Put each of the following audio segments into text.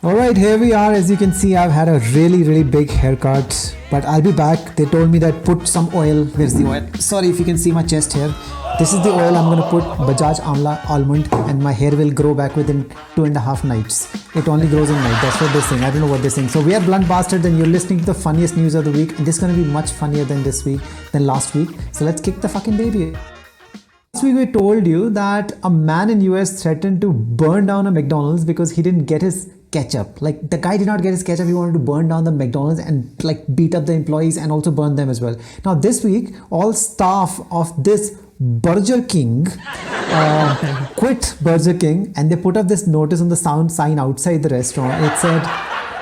Alright, here we are. As you can see, I've had a really big haircut, but I'll be back. They told me that put some oil. Where's the oil? Sorry if you can see my chest here. This is the oil I'm gonna put, Bajaj Amla Almond, and my hair will grow back within 2.5 nights. It only grows in night. That's what they're saying. I don't know what they're saying. So we are Blunt Bastards and you're listening to the funniest news of the week. And this is gonna be much funnier than last week. So let's kick the fucking baby. Last week we told you that a man in US threatened to burn down a McDonald's because he didn't get his ketchup. Like, the guy did not get his ketchup. He wanted to burn down the McDonald's and like beat up the employees and also burn them as well. Now this week, all staff of this Burger King quit Burger King, and they put up this notice on the sound sign outside the restaurant. It said,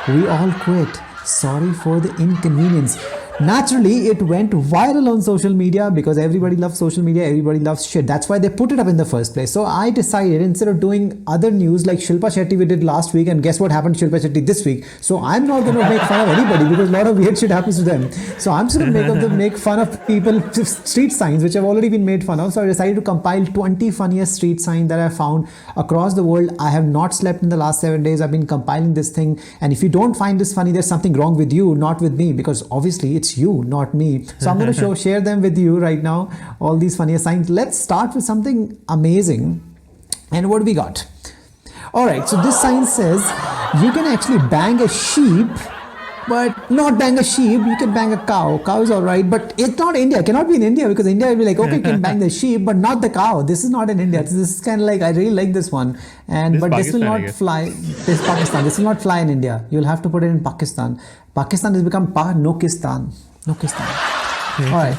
"We all quit. Sorry for the inconvenience." Naturally, it went viral on social media because everybody loves social media, everybody loves shit. That's why they put it up in the first place. So I decided, instead of doing other news like Shilpa Shetty we did last week, and guess what happened to Shilpa Shetty this week? So I'm not going to make fun of anybody because a lot of weird shit happens to them. So I'm just going to make fun of people, street signs, which have already been made fun of. So I decided to compile 20 funniest street signs that I found across the world. I have not slept in the last 7 days. I've been compiling this thing. And if you don't find this funny, there's something wrong with you, not with me, because obviously it's you, not me. So I'm going to share them with you right now, all these funniest signs. Let's start with something amazing. And what do we got? All right, so this sign says you can actually bang a sheep, but not bang a sheep. You can bang a cow. Cow is all right, but it's not India. It cannot be in India, because India will be like, okay, you can bang the sheep, but not the cow. This is not in India. This is kind of like, I really like this one. And but this will not fly. This is Pakistan. This will not fly in India. You'll have to put it in Pakistan. Pakistan has become Nokistan. All right.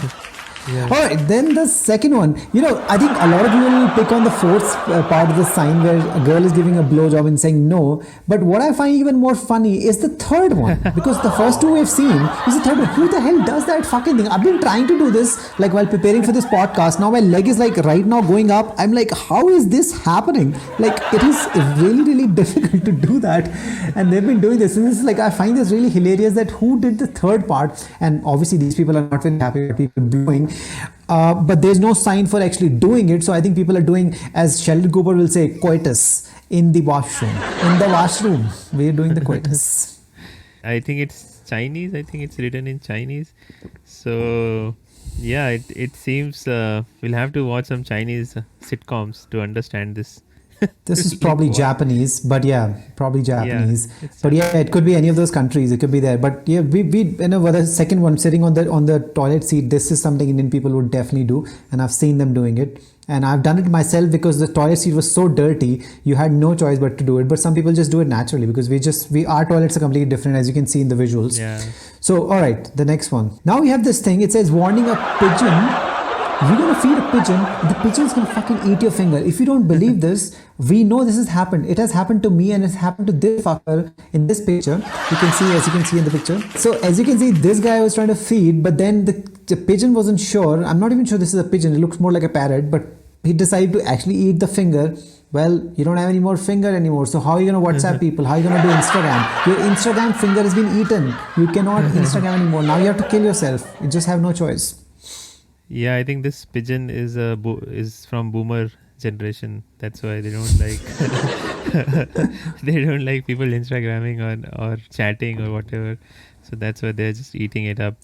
Yeah. All right, then the second one. I think a lot of people will pick on the fourth part of the sign where a girl is giving a blowjob and saying no. But what I find even more funny is the third one, because the first two we've seen is the third one. Who the hell does that fucking thing? I've been trying to do this like while preparing for this podcast. Now my leg is like right now going up. I'm like, how is this happening? Like, it is really difficult to do that. And they've been doing this. And this is like, I find this really hilarious that who did the third part. And obviously these people are not very happy with people blowing. But there's no sign for actually doing it. So I think people are doing, as Sheldon Cooper will say, coitus in the washroom. In the washroom, we're doing the coitus. I think it's Chinese. I think it's written in Chinese. So yeah, it seems we'll have to watch some Chinese sitcoms to understand this. This is probably Japanese, but yeah, probably Japanese. Yeah, but yeah, it could be any of those countries. It could be there. But yeah, we the second one, sitting on the toilet seat. This is something Indian people would definitely do, and I've seen them doing it. And I've done it myself because the toilet seat was so dirty, you had no choice but to do it. But some people just do it naturally because our toilets are completely different, as you can see in the visuals. Yeah. So all right, the next one. Now we have this thing. It says, warning a pigeon. You're going to feed a pigeon, the pigeon's going to fucking eat your finger. If you don't believe this, we know this has happened. It has happened to me, and it's happened to this fucker in this picture. As you can see in the picture. So as you can see, this guy was trying to feed, but then the pigeon wasn't sure. I'm not even sure this is a pigeon. It looks more like a parrot, but he decided to actually eat the finger. Well, you don't have any more finger anymore. So how are you going to WhatsApp people? How are you going to do Instagram? Your Instagram finger has been eaten. You cannot Instagram anymore. Now you have to kill yourself. You just have no choice. Yeah, I think this pigeon is from Boomer generation. That's why they don't like people Instagramming or chatting or whatever. So that's why they're just eating it up.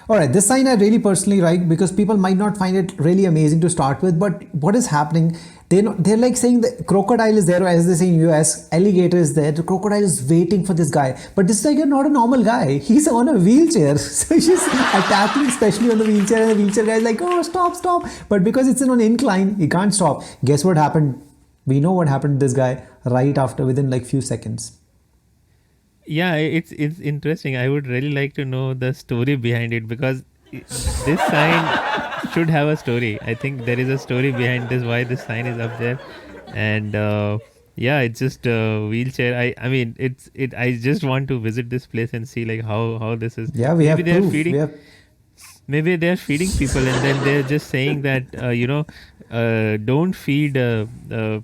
All right, this sign I really personally like because people might not find it really amazing to start with, but what is happening? They're like saying the crocodile is there, or as they say in US, alligator is there. The crocodile is waiting for this guy, but this guy is not a normal guy. He's on a wheelchair, so he's attacking especially on the wheelchair, and the wheelchair guy is like, oh, stop. But because it's on an incline, he can't stop. Guess what happened? We know what happened to this guy right after, within like few seconds. Yeah, it's interesting. I would really like to know the story behind it, because this sign should have a story. I think there is a story behind this, why this sign is up there. And yeah, it's just a wheelchair. I mean, I just want to visit this place and see like how this is. Yeah, we have proof. Maybe they're feeding people, and then they're just saying that don't feed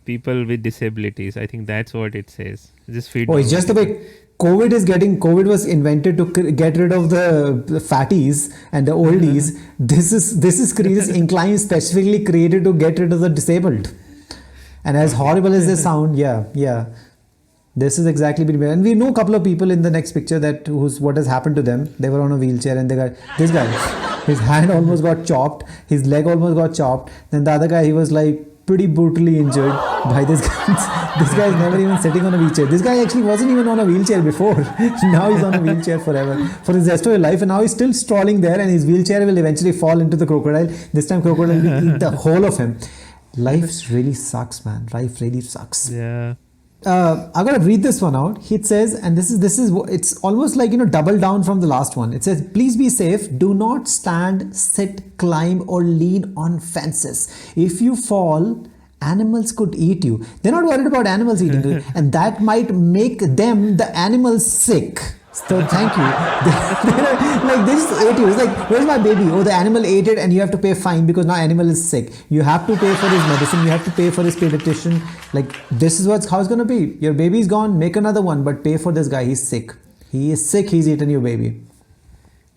people with disabilities. I think that's what it says. Just feed. Oh, it's just the way COVID was invented to get rid of the fatties and the oldies. This is incline specifically created to get rid of the disabled. And as horrible as they sound, yeah. This is exactly been, and we know a couple of people in the next picture that who's what has happened to them. They were on a wheelchair and they got this guy. His hand almost got chopped. His leg almost got chopped. Then the other guy, he was like pretty brutally injured by this guy. This guy is never even sitting on a wheelchair. This guy actually wasn't even on a wheelchair before. Now he's on a wheelchair forever for his rest of his life, and now he's still strolling there. And his wheelchair will eventually fall into the crocodile. This time, crocodile will eat the whole of him. Life really sucks, man. Life really sucks. Yeah. I'm gonna read this one out. It says, and this is it's almost like double down from the last one. It says, please be safe. Do not stand, sit, climb, or lean on fences. If you fall, animals could eat you. They're not worried about animals eating you, and that might make them, the animals, sick. So thank you. Like this ate you. It's like, where's my baby? Oh, the animal ate it, and you have to pay fine because now animal is sick. You have to pay for his medicine. You have to pay for his pediatrician. Like this is how it's gonna be. Your baby's gone. Make another one, but pay for this guy. He's sick. He is sick. He's eaten your baby.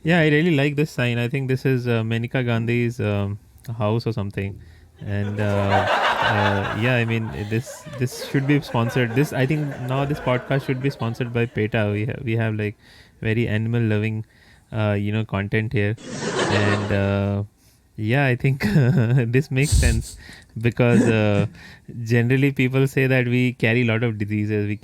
Yeah, I really like this sign. I think this is Maneka Gandhi's house or something. And yeah, I mean this should be sponsored. This, I think now this podcast should be sponsored by PETA. We have like very animal loving content here, and yeah, I think this makes sense because generally people say that we carry a lot of diseases, we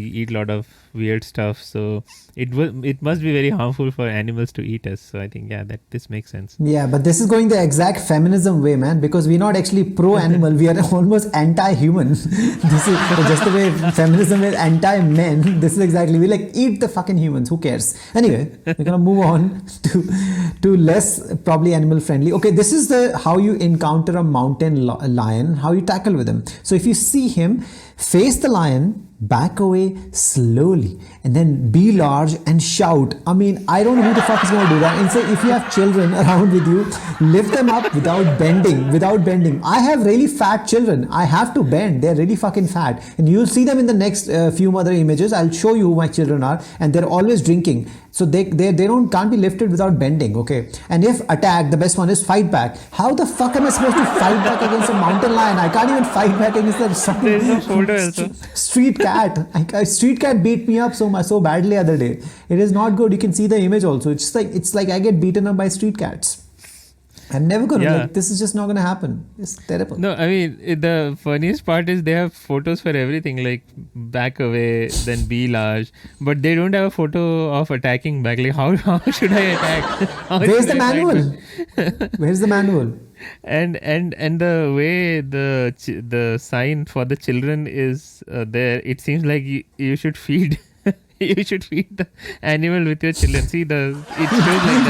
eat a lot of weird stuff, so it must be very harmful for animals to eat us. So I think that this makes sense. Yeah, but this is going the exact feminism way, man, because we're not actually pro-animal, we are almost anti-human. This is just the way feminism is anti-men. This is exactly, we like eat the fucking humans, who cares? Anyway, we're gonna move on to less probably animal friendly. Okay, this is how you encounter a mountain lion, how you tackle with him. So if you see him, face the lion, back away slowly, and then be large and shout. I mean, I don't know who the fuck is going to do that. And say, if you have children around with you, lift them up without bending. I have really fat children. I have to bend. They're really fucking fat. And you'll see them in the next few other images. I'll show you who my children are. And they're always drinking. So they can't be lifted without bending, okay? And if attacked, the best one is fight back. How the fuck am I supposed to fight back against a mountain lion? I can't even fight back against the street cat. Street cat beat me up so badly the other day. It is not good. You can see the image also. It's like I get beaten up by street cats. I'm never gonna this is just not gonna happen. It's terrible. No, I mean the funniest part is they have photos for everything, like back away, then be large, but they don't have a photo of attacking back. Like how should I attack? Where's the manual? Where's the manual? And the way the sign for the children is there, it seems like you should feed. You should feed the animal with your children. See, it shows like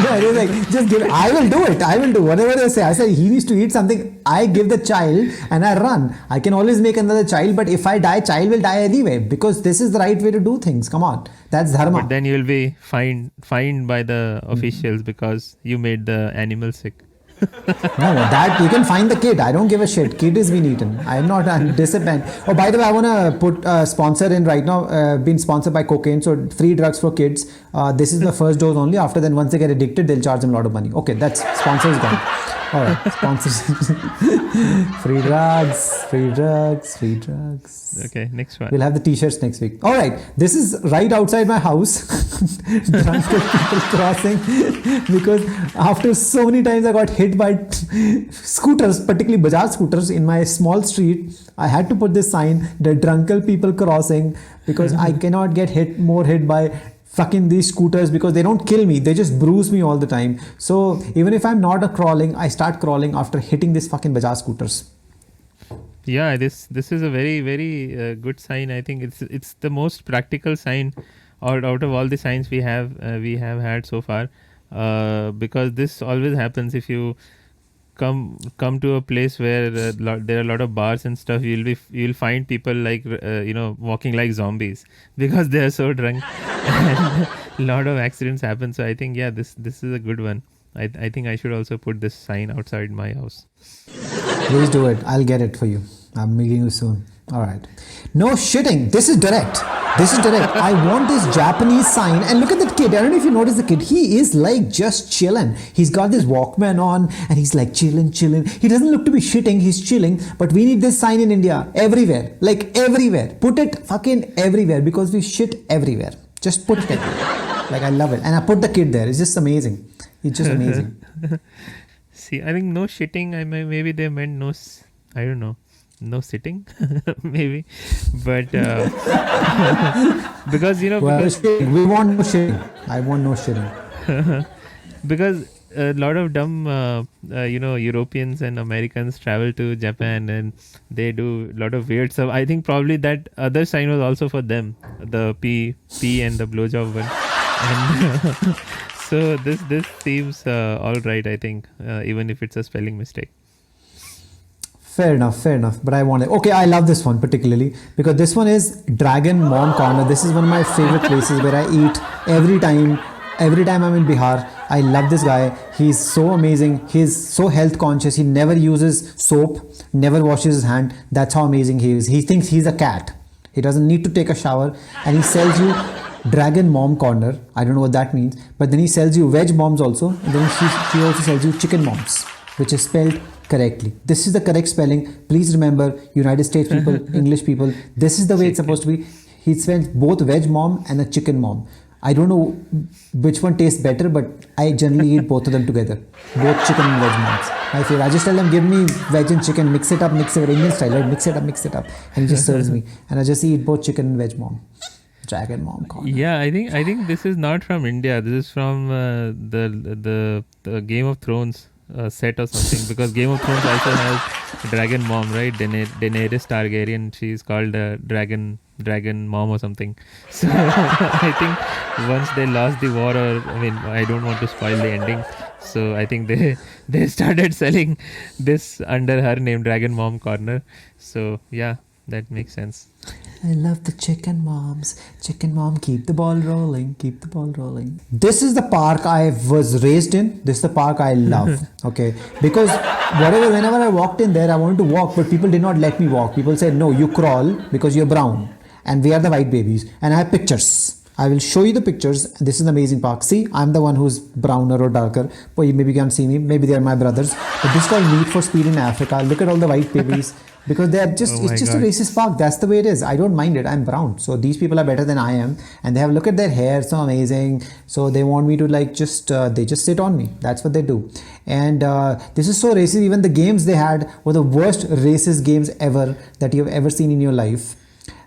that. Yeah, like, just give it. I will do whatever they say. I say he needs to eat something. I give the child and I run. I can always make another child, but if I die, child will die anyway because this is the right way to do things. Come on, that's dharma. But then you will be fined by the officials because you made the animal sick. No, that you can find the kid. I don't give a shit. Kid is being eaten. I'm disciplined. Oh, by the way, I want to put a sponsor in right now. Been sponsored by cocaine, so free drugs for kids. This is the first dose only. After then, once they get addicted, they'll charge them a lot of money. Okay, that's sponsor is gone. All right, sponsors. Free drugs. Okay, next one. We'll have the t-shirts next week. All right, this is right outside my house. Drunk people crossing because after so many times I got hit by scooters, particularly Bajaj scooters in my small street. I had to put this sign, the drunken people crossing, because I cannot get hit by fucking these scooters because they don't kill me, they just bruise me all the time. So even if I'm not crawling, I start crawling after hitting this fucking Bajaj scooters. Yeah, this is a very very good sign. I think it's the most practical sign out of all the signs we have had so far, because this always happens if you come to a place where there are a lot of bars and stuff. You'll find people like walking like zombies because they are so drunk and a lot of accidents happen. So I think this is a good one. I think I should also put this sign outside my house. Please do it. I'll get it for you. I'm meeting you soon. All right. No shitting. This is direct. This is direct. I want this Japanese sign. And look at that kid. I don't know if you noticed the kid. He is like just chilling. He's got this Walkman on and he's like chilling. He doesn't look to be shitting. He's chilling. But we need this sign in India. Everywhere. Like everywhere. Put it fucking everywhere because we shit everywhere. Just put it everywhere. Like I love it. And I put the kid there. It's just amazing. It's just amazing. See, I think no shitting. Maybe they meant no. I don't know. No sitting, maybe, but because Well, we want no shitting. I want no shitting. because a lot of dumb Europeans and Americans travel to Japan and they do a lot of weird stuff. I think probably that other sign was also for them, the P and the blowjob one, and so this seems all right, I think, even if it's a spelling mistake. Fair enough. But I want it. Okay, I love this one particularly because this one is Dragon Mom Corner. This is one of my favorite places where I eat every time I'm in Bihar. I love this guy. He's so amazing. He's so health conscious. He never uses soap, never washes his hand. That's how amazing he is. He thinks he's a cat. He doesn't need to take a shower and he sells you Dragon Mom Corner. I don't know what that means. But then he sells you veg moms also. And then she also sells you chicken moms, which is spelled correctly. This is the correct spelling. Please remember, United States people, English people, this is the way it's supposed to be. He spells both veg mom and a chicken mom. I don't know which one tastes better, but I generally eat both of them together. Both chicken and veg moms. My favorite. I just tell them, give me veg and chicken, mix it up, Indian style, right? Mix it up. And he just serves me. And I just eat both chicken and veg mom. Dragon Mom Corner. Yeah, I think this is not from India. This is from the Game of Thrones set or something, because Game of Thrones also has Dragon Mom, right? Daenerys Targaryen, she's called Dragon Mom or something. So I think once they lost the war, I don't want to spoil the ending, so I think they started selling this under her name, Dragon Mom Corner. So yeah, that makes sense. I love the chicken moms. Chicken mom, keep the ball rolling. This is the park I was raised in. This is the park I love. Okay. Because whenever I walked in there, I wanted to walk, but people did not let me walk. People said, no, you crawl because you're brown. And we are the white babies. And I have pictures. I will show you the pictures. This is an amazing park. See, I'm the one who's browner or darker. Well, you maybe can't see me. Maybe they are my brothers. But this is called Need for Speed in Africa. Look at all the white babies. Because they are just, it's just a racist park. That's the way it is. I don't mind it. I'm brown. So these people are better than I am. And they have, look at their hair. So amazing. So they want me to they just sit on me. That's what they do. And this is so racist. Even the games they had were the worst racist games ever that you've ever seen in your life.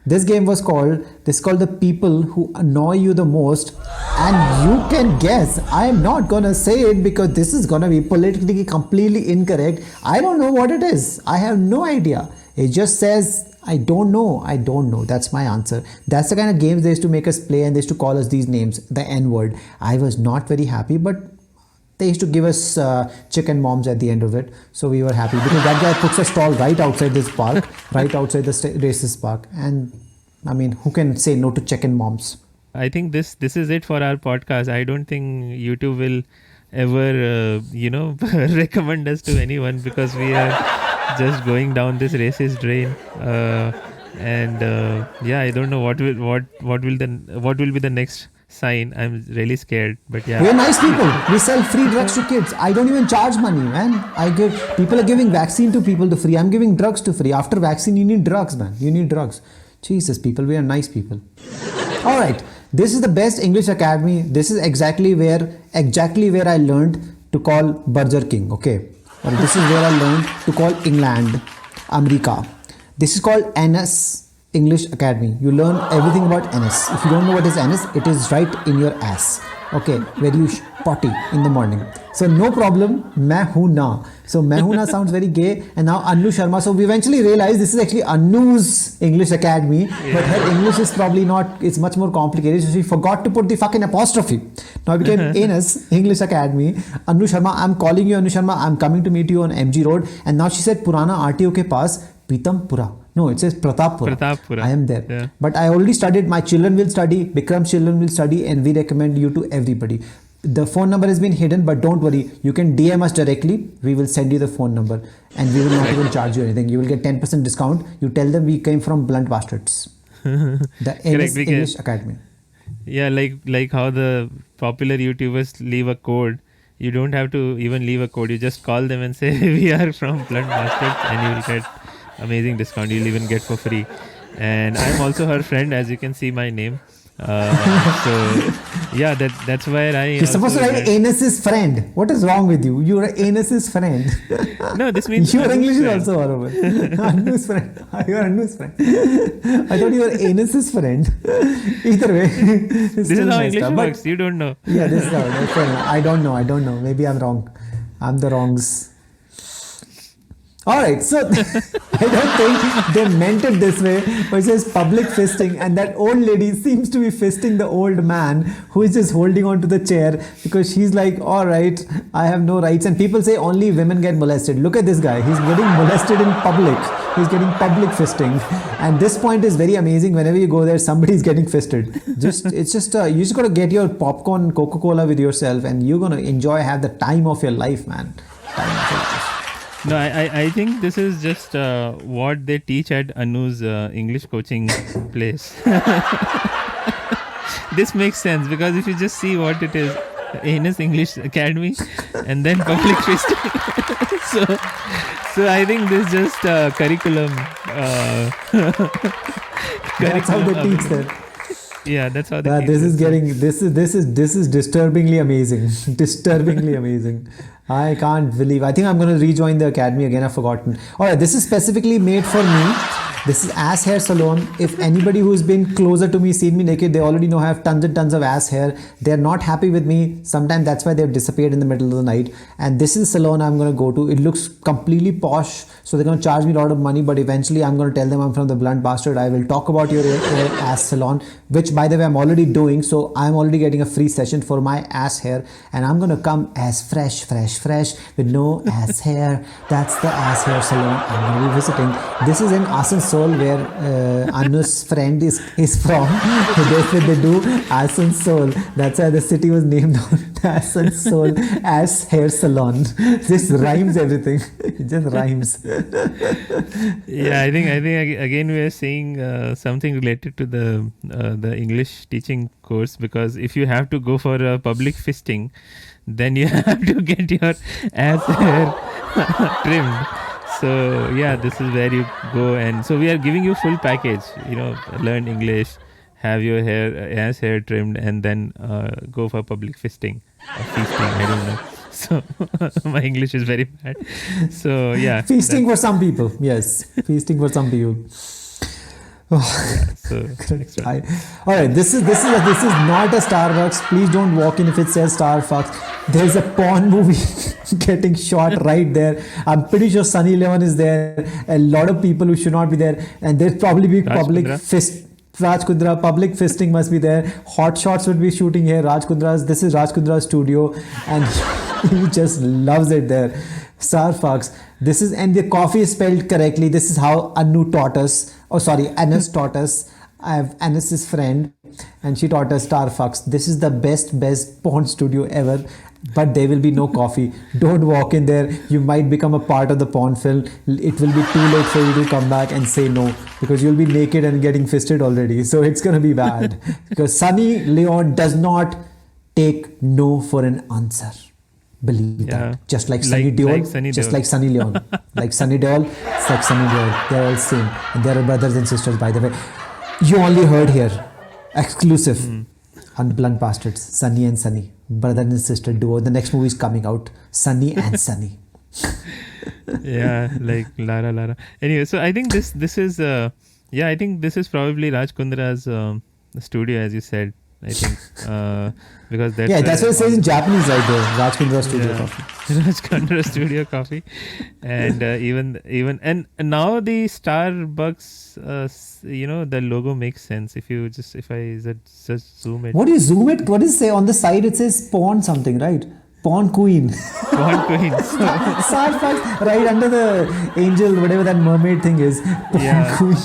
This game was called The People Who Annoy You the Most. And you can guess, I'm not gonna say it because this is gonna be politically completely incorrect. I don't know what it is. I have no idea. It just says, I don't know. That's my answer. That's the kind of games they used to make us play, and they used to call us these names, the N-word. I was not very happy, but they used to give us chicken moms at the end of it. So we were happy because that guy puts a stall right outside this park, right outside the racist park. And I mean, who can say no to chicken moms? I think this is it for our podcast. I don't think YouTube will ever, recommend us to anyone because we are just going down this racist drain. I don't know what will be the next sign. I'm really scared, but yeah, we're nice people. We sell free drugs to kids. I don't even charge money, man. People are giving vaccine to people to free. I'm giving drugs to free. After vaccine, you need drugs, man. You need drugs. Jesus, people, we are nice people. All right, this is the best English Academy. This is exactly where I learned to call Burger King. Okay, or this is where I learned to call England, America. This is called NS English Academy. You learn everything about NS. If you don't know what is NS, it is right in your ass. Okay, where you potty in the morning. So no problem, main hoon na. So main hoon na sounds very gay. And now Anu Sharma. So we eventually realized this is actually Anu's English Academy, but her English is probably not. It's much more complicated. So she forgot to put the fucking apostrophe. Now it became NS English Academy. Anu Sharma, I'm calling you Anu Sharma. I'm coming to meet you on MG Road. And now she said Purana RTO ke paas Pitampura. No, it says Pratappura. I am there. Yeah. But I already studied. My children will study. Bikram's children will study. And we recommend you to everybody. The phone number has been hidden, but don't worry. You can DM us directly. We will send you the phone number. And we will not even charge you anything. You will get 10% discount. You tell them we came from Blunt Bastards. The Correct, English Academy. yeah, like how the popular YouTubers leave a code. You don't have to even leave a code. You just call them and say we are from Blunt Bastards, and you will get amazing discount. You'll even get for free. And I'm also her friend, as you can see my name. So yeah, that's where I. You're supposed to write Anus's friend. What is wrong with you? You're Anus's friend. No, this means Your Anu's English is friend. also horrible. Anu's friend. You're Anu's friend. I thought you were Anus's friend. Either way. This is how English works. You don't know. Yeah, this is how. That's fair enough. I don't know. Maybe I'm wrong. I'm the wrongs. Alright, so I don't think they meant it this way, but it says public fisting, and that old lady seems to be fisting the old man who is just holding on to the chair because she's like, alright, I have no rights. And people say only women get molested. Look at this guy, he's getting molested in public. He's getting public fisting. And this point is very amazing. Whenever you go there, somebody's getting fisted. You just gotta get your popcorn, Coca-Cola with yourself, and you're gonna have the time of your life, man. Time of your life. No, I think this is just what they teach at Anu's English coaching place. This makes sense because if you just see what it is, Anus English Academy and then public fisting. so I think this is just curriculum. That's how they teach that. Yeah, that's how they teach this is disturbingly amazing. Disturbingly amazing. I can't believe. I think I'm going to rejoin the academy again. I've forgotten. Alright, this is specifically made for me. This is ass hair salon. If anybody who's been closer to me, seen me naked, they already know I have tons and tons of ass hair. They're not happy with me. Sometimes that's why they've disappeared in the middle of the night. And this is the salon I'm going to go to. It looks completely posh. So they're going to charge me a lot of money. But eventually I'm going to tell them I'm from the Blunt Bastard. I will talk about your ass salon, which by the way I'm already doing. So I'm already getting a free session for my ass hair. And I'm going to come as fresh with no ass hair. That's the ass hair salon I'm going to be visiting. This is in Asansol, where Anu's friend is from. That's what they do, Asansol. That's why the city was named Asansol Ass Hair Salon. This rhymes everything. It just rhymes. Yeah, I think again we are seeing something related to the English teaching course, because if you have to go for a public fisting, then you have to get your ass hair trimmed. So yeah, this is where you go, and so we are giving you full package. Learn English, have your ass hair trimmed, and then go for public fisting or feasting. I don't know. So my English is very bad. So yeah, feasting for some people. Yes, feasting for some people. So all right, this is not a Starbucks. Please don't walk in if it says Starbucks. There's a porn movie getting shot right there. I'm pretty sure Sunny Leon is there. A lot of people who should not be there, and there's probably be public fist. Raj Kundra, public fisting must be there. Hot Shots would be shooting here. This is Raj Kundra's studio, and he just loves it there. Starbucks. This is, and the coffee is spelled correctly. This is how Anu taught us. Anus taught us. I have Anus's friend, and she taught us Starbucks. This is the best porn studio ever. But there will be no coffee. Don't walk in there. You might become a part of the porn film. It will be too late for you to come back and say no, because you'll be naked and getting fisted already. So it's gonna be bad. Because Sunny Leon does not take no for an answer. Believe that. Just like Sunny Deol, just like Sunny Leon. Like Sunny Deol, it's like Sunny Deol. They're all same. And they're brothers and sisters, by the way. You only heard here. Exclusive. On Blunt Bastards. Sunny and Sunny. Brother and sister duo. The next movie is coming out. Sunny and Sunny. Yeah, like Lara. Anyway, so I think this is I think this is probably Raj Kundra's studio, as you said. I think because that's what it says in Japanese right there. Raj Kundra Studio Coffee. Raj Kundra Studio Coffee, and even and now the Starbucks, the logo makes sense if I just zoom it. What do you zoom it? What does it say on the side? It says Porn something, right? Porn Queen. Porn Queen. Starbucks right under the angel, whatever that mermaid thing is. Porn Queen.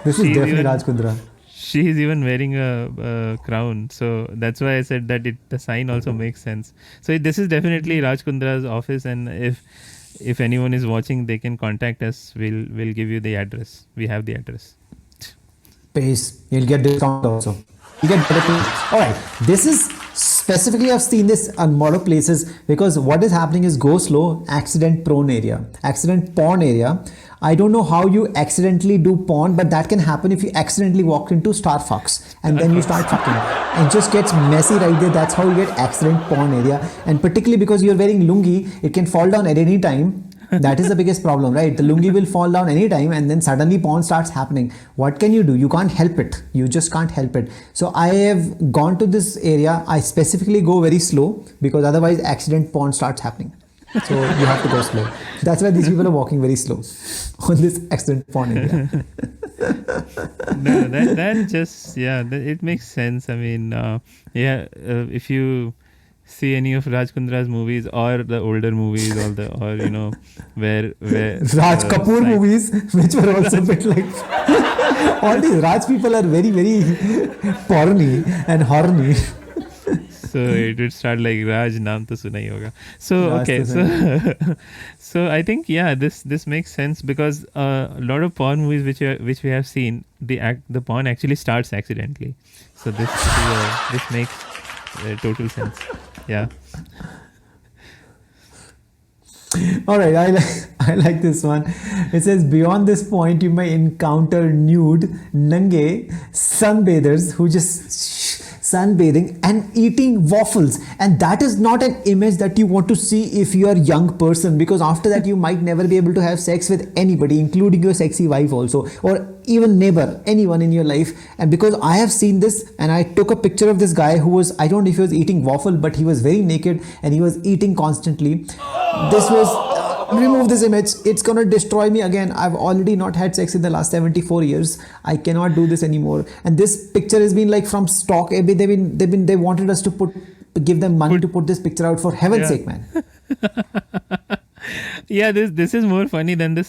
This is definitely Raj Kundra. She is even wearing a crown, so that's why I said that the sign also makes sense. So this is definitely Raj Kundra's office, and if anyone is watching, they can contact us. We'll give you the address. We have the address. Pays. You'll get discount also. You get better pay. Alright, this is specifically I've seen this on a lot of places because what is happening is go slow, accident prone area, accident porn area. I don't know how you accidentally do porn, but that can happen if you accidentally walk into Starbucks and then you start fucking. It just gets messy right there. That's how you get accident porn area. And particularly because you're wearing lungi, it can fall down at any time. That is the biggest problem, right? The lungi will fall down anytime and then suddenly porn starts happening. What can you do? You can't help it. You just can't help it. So I have gone to this area. I specifically go very slow because otherwise accident porn starts happening. So you have to go slow. That's why these people are walking very slow on this accident porn area. No, that just, yeah, it makes sense. I mean, if you see any of Raj Kundra's movies or the older movies or you know where Raj Kapoor movies, which were also a bit like all these Raj people are very porny and horny. So it would start like Raj naam to suna hi hoga. So Raj okay, to suna so I think this makes sense because a lot of porn movies which we have seen, the porn actually starts accidentally. So this makes total sense. Yeah. All right, I like this one. It says beyond this point you may encounter nude, nange sunbathers who just sunbathing and eating waffles, and that is not an image that you want to see if you are a young person, because after that you might never be able to have sex with anybody, including your sexy wife also, or even neighbor, anyone in your life. And because I have seen this and I took a picture of this guy who was, I don't know if he was eating waffle, but he was very naked and he was eating constantly. This was remove this image, it's gonna destroy me again. I've already not had sex in the last 74 years. I cannot do this anymore. And this picture has been like from stock. They wanted us to give them money to put this picture out, for heaven's sake, man. Yeah, this is more funny than the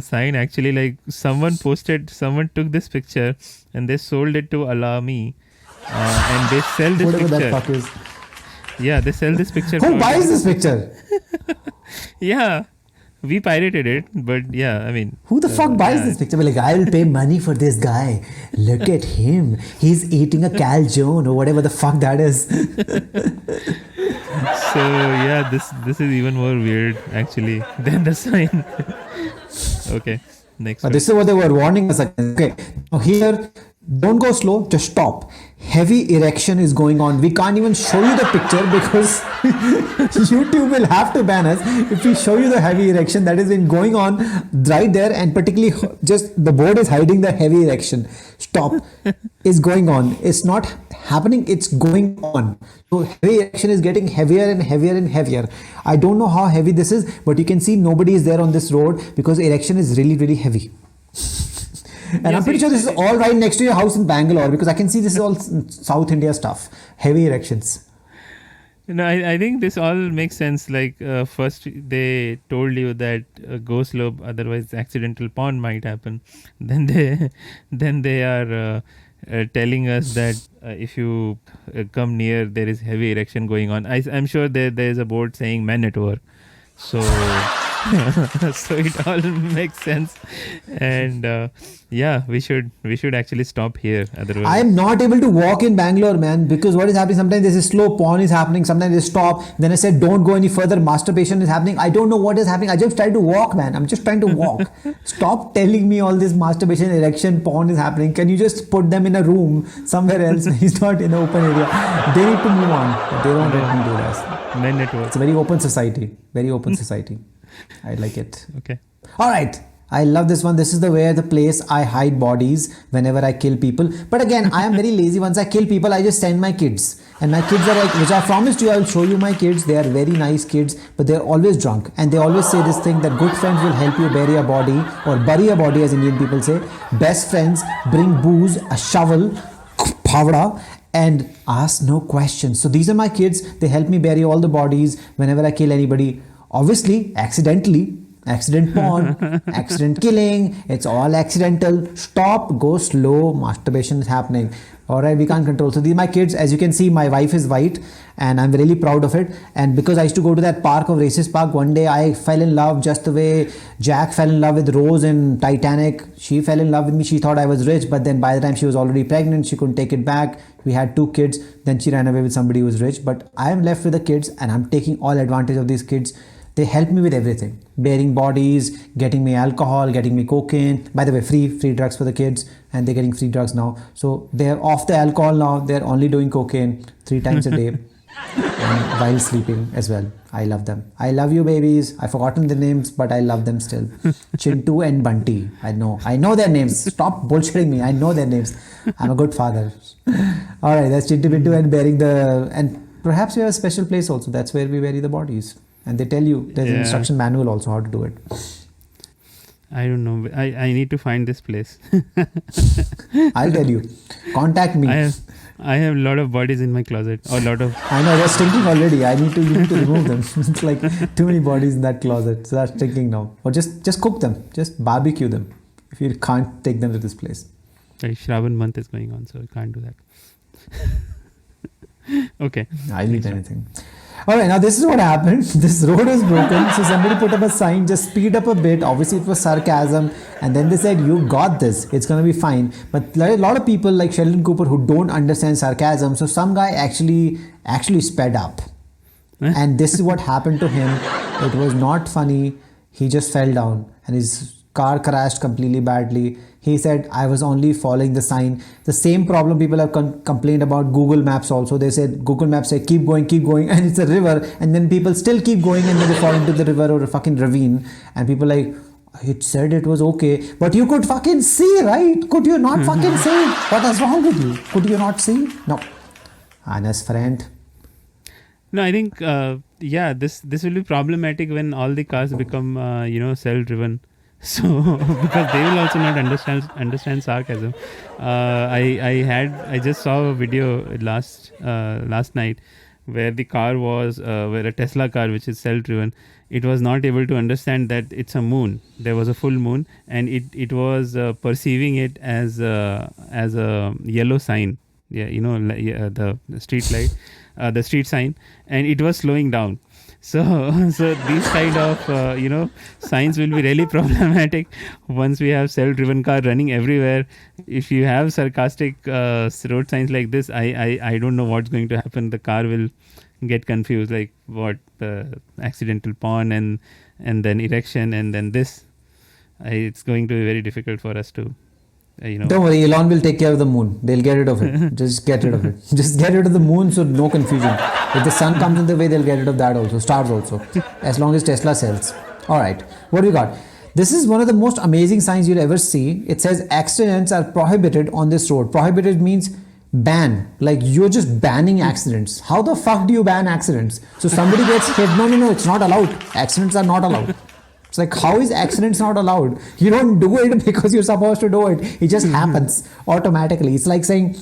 sign actually. Like someone took this picture and they sold it to Alami, and they sell this Whatever picture. that fuck is. Yeah, they sell this picture. Who buys this picture? Yeah, we pirated it, but yeah, I mean, Who the fuck buys this picture? Like, I will pay money for this guy. Look at him. He's eating a Calzone or whatever the fuck that is. So yeah, this is even more weird actually than the sign. Okay, next. But this is what they were warning us against. Okay, now here, don't go slow, just stop. Heavy erection is going on. We can't even show you the picture because YouTube will have to ban us if we show you the heavy erection that has been going on right there, and particularly just the board is hiding the heavy erection. Stop. Is going on. It's not happening, it's going on. So heavy erection is getting heavier and heavier and heavier. I don't know how heavy this is, but you can see nobody is there on this road because erection is really heavy. And I'm pretty sure this is all right next to your house in Bangalore, because I can see this is all South India stuff. Heavy erections. No, I think this all makes sense. Like first they told you that go slow, otherwise accidental porn might happen. Then they are telling us that if you come near, there is heavy erection going on. I'm sure there is a board saying men at work. So so it all makes sense, and yeah, we should actually stop here. Otherwise, I am not able to walk in Bangalore, man, because what is happening? Sometimes there's a slow porn is happening. Sometimes they stop. Then I said, don't go any further. Masturbation is happening. I don't know what is happening. I just try to walk, man. I'm just trying to walk. Stop telling me all this masturbation, erection, porn is happening. Can you just put them in a room somewhere else? He's not in the open area. They need to move on. But they don't let me do this. men at work. It's a very open society. Very open society. I like it. Okay. All right. I love this one. This is the place I hide bodies whenever I kill people. But again, I am very lazy. Once I kill people, I just send my kids. And my kids are like, which I promised you, I will show you my kids. They are very nice kids, but they're always drunk. And they always say this thing that good friends will help you bury a body, or bury a body as Indian people say. Best friends bring booze, a shovel, pavda, and ask no questions. So these are my kids. They help me bury all the bodies whenever I kill anybody. Obviously, accidentally. Accident porn, accident killing, it's all accidental. Stop, go slow, masturbation is happening. Alright, we can't control. So these are my kids. As you can see, my wife is white and I'm really proud of it. And because I used to go to that park of Racist Park, one day I fell in love just the way Jack fell in love with Rose in Titanic. She fell in love with me. She thought I was rich, but then by the time she was already pregnant, she couldn't take it back. We had 2 kids. Then she ran away with somebody who was rich. But I am left with the kids and I'm taking all advantage of these kids. They help me with everything, bearing bodies, getting me alcohol, getting me cocaine. By the way, free drugs for the kids, and they're getting free drugs now. So they're off the alcohol now. They're only doing cocaine 3 times a day, and while sleeping as well. I love them. I love you, babies. I've forgotten their names, but I love them still. Chintu and Bunty. I know their names. Stop bullshitting me. I know their names. I'm a good father. All right, that's Chintu, Bintu, and bearing the. And perhaps we have a special place also. That's where we bury the bodies. And they tell you there's an instruction manual also how to do it. I don't know. I need to find this place. I'll tell you. Contact me. I have a lot of bodies in my closet. Or a lot of. I know they're stinking already. You need to remove them. It's like too many bodies in that closet. So that's stinking now. Or just cook them. Just barbecue them. If you can't take them to this place. Shravan month is going on, so I can't do that. Okay. I'll eat anything. Alright, now this is what happened. This road was broken, so somebody put up a sign, just speed up a bit. Obviously it was sarcasm, and then they said, you got this, it's gonna be fine. But a lot of people like Sheldon Cooper who don't understand sarcasm, so some guy actually sped up. And this is what happened to him. It was not funny. He just fell down and his car crashed completely badly. He said, I was only following the sign. The same problem people have complained about Google Maps also. They said, Google Maps say, keep going, and it's a river. And then people still keep going and then they fall into the river or a fucking ravine. And people like, it said it was okay. But you could fucking see, right? Could you not fucking see? What is wrong with you? Could you not see? No. Honest friend. No, I think, this will be problematic when all the cars become, self-driven. So because they will also not understand sarcasm. I just saw a video last night where the car was where a Tesla car which is self-driven, it was not able to understand that it's a moon. There was a full moon and it was perceiving it as a yellow sign. Yeah, the street light, the street sign, and it was slowing down. So these kind of signs will be really problematic once we have self-driven car running everywhere. If you have sarcastic road signs like this, I don't know what's going to happen. The car will get confused, like what accidental porn and then erection and then this. It's going to be very difficult for us to. Don't worry, Elon will take care of the moon. They'll get rid of it. Just get rid of it. Just get rid of the moon so no confusion. If the sun comes in the way, they'll get rid of that also. Stars also. As long as Tesla sells. Alright, what do we got? This is one of the most amazing signs you'll ever see. It says accidents are prohibited on this road. Prohibited means ban. Like you're just banning accidents. How the fuck do you ban accidents? So somebody gets hit. No, it's not allowed. Accidents are not allowed. It's like, how is accidents not allowed? You don't do it because you're supposed to do it. It just happens automatically. It's like saying,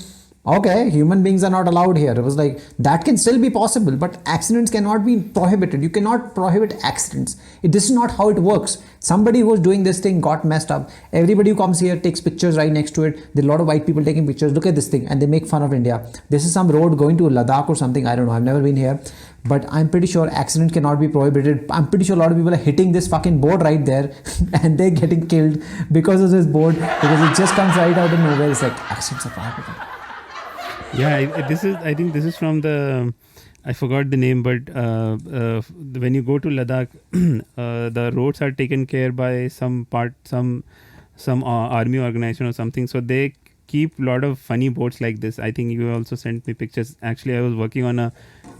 okay, human beings are not allowed here. It was like, that can still be possible, but accidents cannot be prohibited. You cannot prohibit accidents. This is not how it works. Somebody who's doing this thing got messed up. Everybody who comes here takes pictures right next to it. There are a lot of white people taking pictures. Look at this thing. And they make fun of India. This is some road going to Ladakh or something. I don't know. I've never been here. But I'm pretty sure accidents cannot be prohibited. I'm pretty sure a lot of people are hitting this fucking board right there and they're getting killed because of this board, because it just comes right out of nowhere. It's like, accidents are prohibited. Yeah, I think this is from the, I forgot the name, but when you go to Ladakh, the roads are taken care by some army organization or something. So they keep a lot of funny boats like this. I think you also sent me pictures. Actually, I was working on a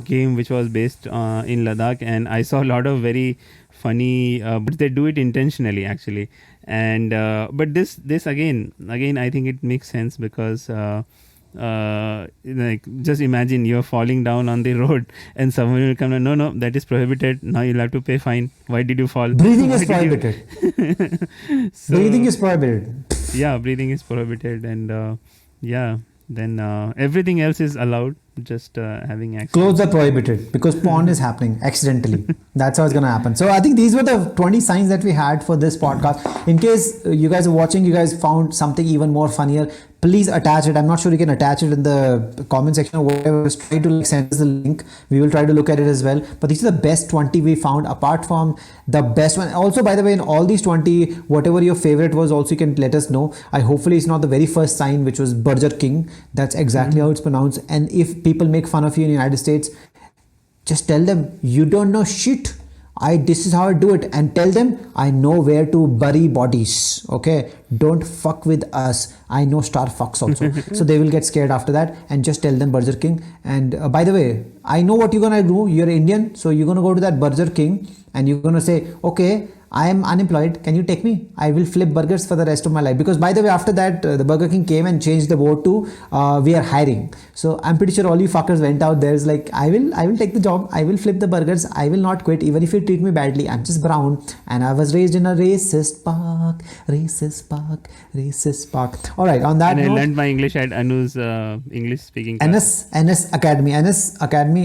game which was based in Ladakh, and I saw a lot of very funny, but they do it intentionally actually. And but this again, I think it makes sense because. Like just imagine you're falling down on the road and someone will come and no, that is prohibited. Now you'll have to pay fine. Why did you fall? Breathing is prohibited. Breathing is prohibited. Yeah, breathing is prohibited, and then everything else is allowed. just having access. Clothes are prohibited because porn is happening accidentally. That's how it's going to happen. So I think these were the 20 signs that we had for this podcast. In case you guys are watching, you guys found something even more funnier, please attach it. I'm not sure you can attach it in the comment section or whatever. Just try to send us the link. We will try to look at it as well. But these are the best 20 we found apart from the best one. Also, by the way, in all these 20, whatever your favorite was, also you can let us know. Hopefully it's not the very first sign, which was Burger King. That's exactly how it's pronounced. And if people make fun of you in the United States, just tell them you don't know shit. This is how I do it, and tell them I know where to bury bodies. Okay, don't fuck with us. I know star fucks also. So they will get scared after that, and just tell them Burger King. And by the way, I know what you're gonna do. You're Indian, so you're gonna go to that Burger King and you're gonna say, okay, I am unemployed. Can you take me? I will flip burgers for the rest of my life. Because by the way, after that, the Burger King came and changed the board to we are hiring. So I'm pretty sure all you fuckers went out there is like, I will take the job. I will flip the burgers. I will not quit even if you treat me badly. I'm just brown and I was raised in a racist park. All right. On that and note, I learned my English at Anu's English speaking class. NS Academy.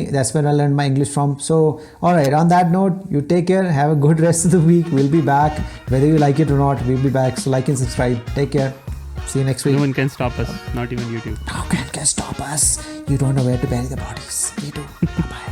That's where I learned my English from. So, all right. On that note, you take care. Have a good rest of the week. We'll be back. Whether you like it or not, we'll be back. So like and subscribe. Take care. See you next week. No one can stop us, not even YouTube. No one can stop us. You don't know where to bury the bodies. We do. Bye-bye.